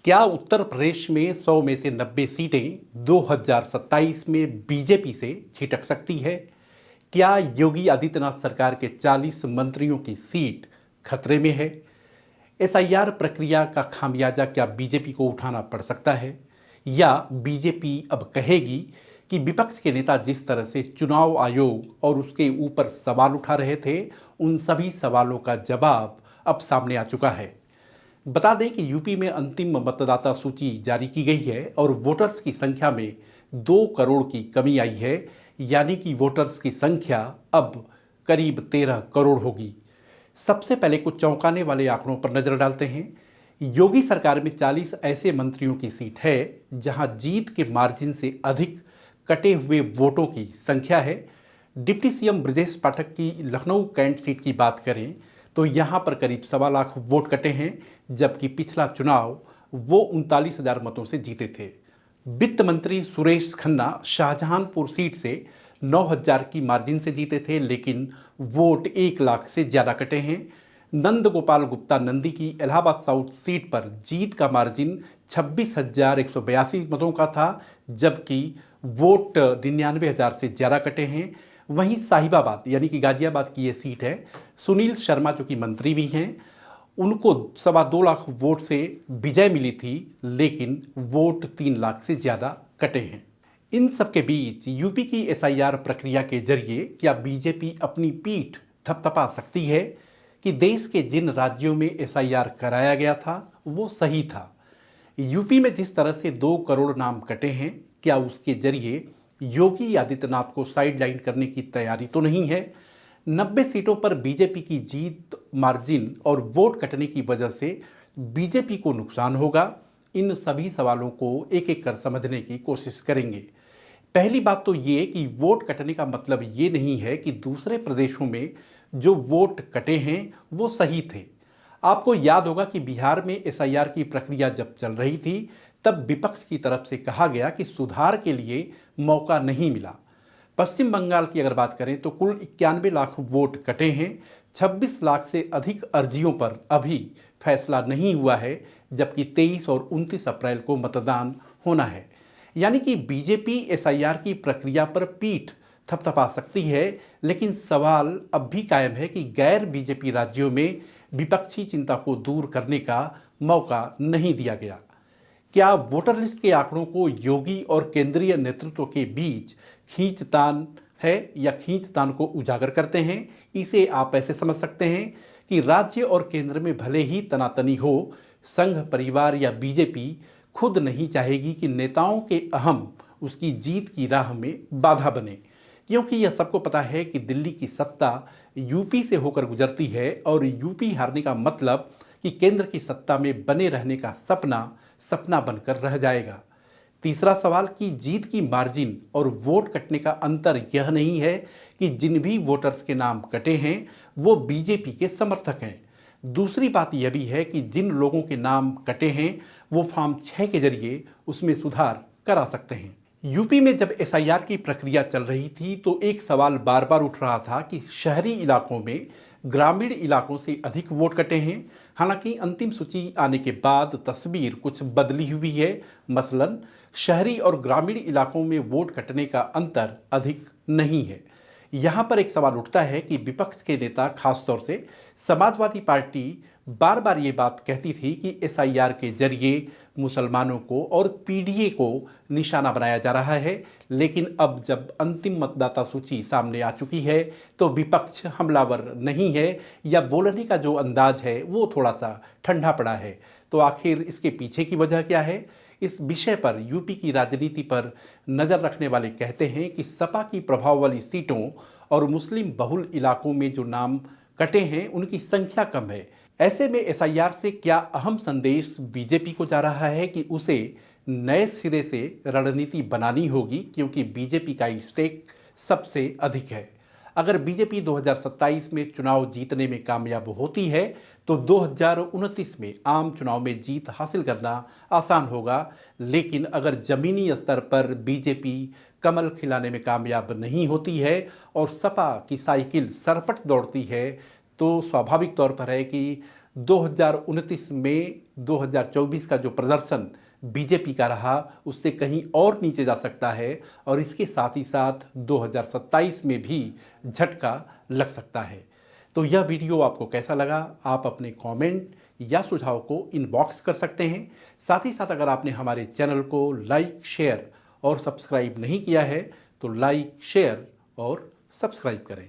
क्या उत्तर प्रदेश में 100 में से 90 सीटें 2027 में बीजेपी से छिटक सकती है? क्या योगी आदित्यनाथ सरकार के 40 मंत्रियों की सीट खतरे में है? एसआईआर प्रक्रिया का खामियाजा क्या बीजेपी को उठाना पड़ सकता है? या बीजेपी अब कहेगी कि विपक्ष के नेता जिस तरह से चुनाव आयोग और उसके ऊपर सवाल उठा रहे थे, उन सभी सवालों का जवाब अब सामने आ चुका है। बता दें कि यूपी में अंतिम मतदाता सूची जारी की गई है और वोटर्स की संख्या में 2 करोड़ की कमी आई है, यानी कि वोटर्स की संख्या अब करीब 13 करोड़ होगी। सबसे पहले कुछ चौंकाने वाले आंकड़ों पर नजर डालते हैं। योगी सरकार में 40 ऐसे मंत्रियों की सीट है जहां जीत के मार्जिन से अधिक कटे हुए वोटों की संख्या है। डिप्टी सीएम ब्रजेश पाठक की लखनऊ कैंट सीट की बात करें तो यहां पर करीब 1.25 लाख वोट कटे हैं, जबकि पिछला चुनाव वो 39,000 मतों से जीते थे। वित्त मंत्री सुरेश खन्ना शाहजहांपुर सीट से 9,000 की मार्जिन से जीते थे, लेकिन वोट 1 लाख से ज्यादा कटे हैं। नंद गोपाल गुप्ता नंदी की इलाहाबाद साउथ सीट पर जीत का मार्जिन 26,182 मतों का था, जबकि वोट 99,000 से ज्यादा कटे हैं। वहीं साहिबाबाद यानी कि गाजियाबाद की ये सीट है। सुनील शर्मा जो कि मंत्री भी हैं, उनको 2.25 लाख वोट से विजय मिली थी, लेकिन वोट 3 लाख से ज्यादा कटे हैं। इन सबके बीच यूपी की एसआईआर प्रक्रिया के जरिए क्या बीजेपी अपनी पीठ थपथपा सकती है कि देश के जिन राज्यों में एसआईआर कराया गया था वो सही था? यूपी में जिस तरह से 2 करोड़ नाम कटे हैं, क्या उसके जरिए योगी आदित्यनाथ को साइडलाइन करने की तैयारी तो नहीं है? 90 सीटों पर बीजेपी की जीत मार्जिन और वोट कटने की वजह से बीजेपी को नुकसान होगा? इन सभी सवालों को एक एक कर समझने की कोशिश करेंगे। पहली बात तो ये कि वोट कटने का मतलब ये नहीं है कि दूसरे प्रदेशों में जो वोट कटे हैं वो सही थे। आपको याद होगा कि बिहार में एसआईआर की प्रक्रिया जब चल रही थी, तब विपक्ष की तरफ से कहा गया कि सुधार के लिए मौका नहीं मिला। पश्चिम बंगाल की अगर बात करें तो कुल 91 लाख वोट कटे हैं। 26 लाख से अधिक अर्जियों पर अभी फैसला नहीं हुआ है, जबकि 23 और 29 अप्रैल को मतदान होना है। यानी कि बीजेपी एसआईआर की प्रक्रिया पर पीठ थपथपा सकती है, लेकिन सवाल अब भी कायम है कि गैर बीजेपी राज्यों में विपक्षी चिंता को दूर करने का मौका नहीं दिया गया। क्या वोटर लिस्ट के आंकड़ों को योगी और केंद्रीय नेतृत्व के बीच खींचतान है या खींचतान को उजागर करते हैं? इसे आप ऐसे समझ सकते हैं कि राज्य और केंद्र में भले ही तनातनी हो, संघ परिवार या बीजेपी खुद नहीं चाहेगी कि नेताओं के अहम उसकी जीत की राह में बाधा बने, क्योंकि यह सबको पता है कि दिल्ली की सत्ता यूपी से होकर गुजरती है और यूपी हारने का मतलब कि केंद्र की सत्ता में बने रहने का सपना सपना बनकर रह जाएगा। तीसरा सवाल कि जीत की मार्जिन और वोट कटने का अंतर यह नहीं है कि जिन भी वोटर्स के नाम कटे हैं वो बीजेपी के समर्थक हैं। दूसरी बात यह भी है कि जिन लोगों के नाम कटे हैं वो फॉर्म 6 के जरिए उसमें सुधार करा सकते हैं। यूपी में जब एसआईआर की प्रक्रिया चल रही थी तो एक सवाल बार बार उठ रहा था कि शहरी इलाकों में ग्रामीण इलाकों से अधिक वोट कटे हैं। हालांकि अंतिम सूची आने के बाद तस्वीर कुछ बदली हुई है। मसलन शहरी और ग्रामीण इलाकों में वोट कटने का अंतर अधिक नहीं है। यहाँ पर एक सवाल उठता है कि विपक्ष के नेता, खासतौर से समाजवादी पार्टी, बार बार ये बात कहती थी कि एसआईआर के जरिए मुसलमानों को और पीडीए को निशाना बनाया जा रहा है, लेकिन अब जब अंतिम मतदाता सूची सामने आ चुकी है तो विपक्ष हमलावर नहीं है, या बोलने का जो अंदाज है वो थोड़ा सा ठंडा पड़ा है। तो आखिर इसके पीछे की वजह क्या है? इस विषय पर यूपी की राजनीति पर नज़र रखने वाले कहते हैं कि सपा की प्रभाव वाली सीटों और मुस्लिम बहुल इलाकों में जो नाम कटे हैं उनकी संख्या कम है। ऐसे में एसआईआर से क्या अहम संदेश बीजेपी को जा रहा है कि उसे नए सिरे से रणनीति बनानी होगी, क्योंकि बीजेपी का स्टेक सबसे अधिक है। अगर बीजेपी 2027 में चुनाव जीतने में कामयाब होती है तो 2029 में आम चुनाव में जीत हासिल करना आसान होगा, लेकिन अगर जमीनी स्तर पर बीजेपी कमल खिलाने में कामयाब नहीं होती है और सपा की साइकिल सरपट दौड़ती है तो स्वाभाविक तौर पर है कि 2029 में 2024 का जो प्रदर्शन बीजेपी का रहा उससे कहीं और नीचे जा सकता है और इसके साथ ही साथ 2027 में भी झटका लग सकता है। तो यह वीडियो आपको कैसा लगा, आप अपने कमेंट या सुझाव को इनबॉक्स कर सकते हैं। साथ ही साथ अगर आपने हमारे चैनल को लाइक, शेयर और सब्सक्राइब नहीं किया है तो लाइक, शेयर और सब्सक्राइब करें।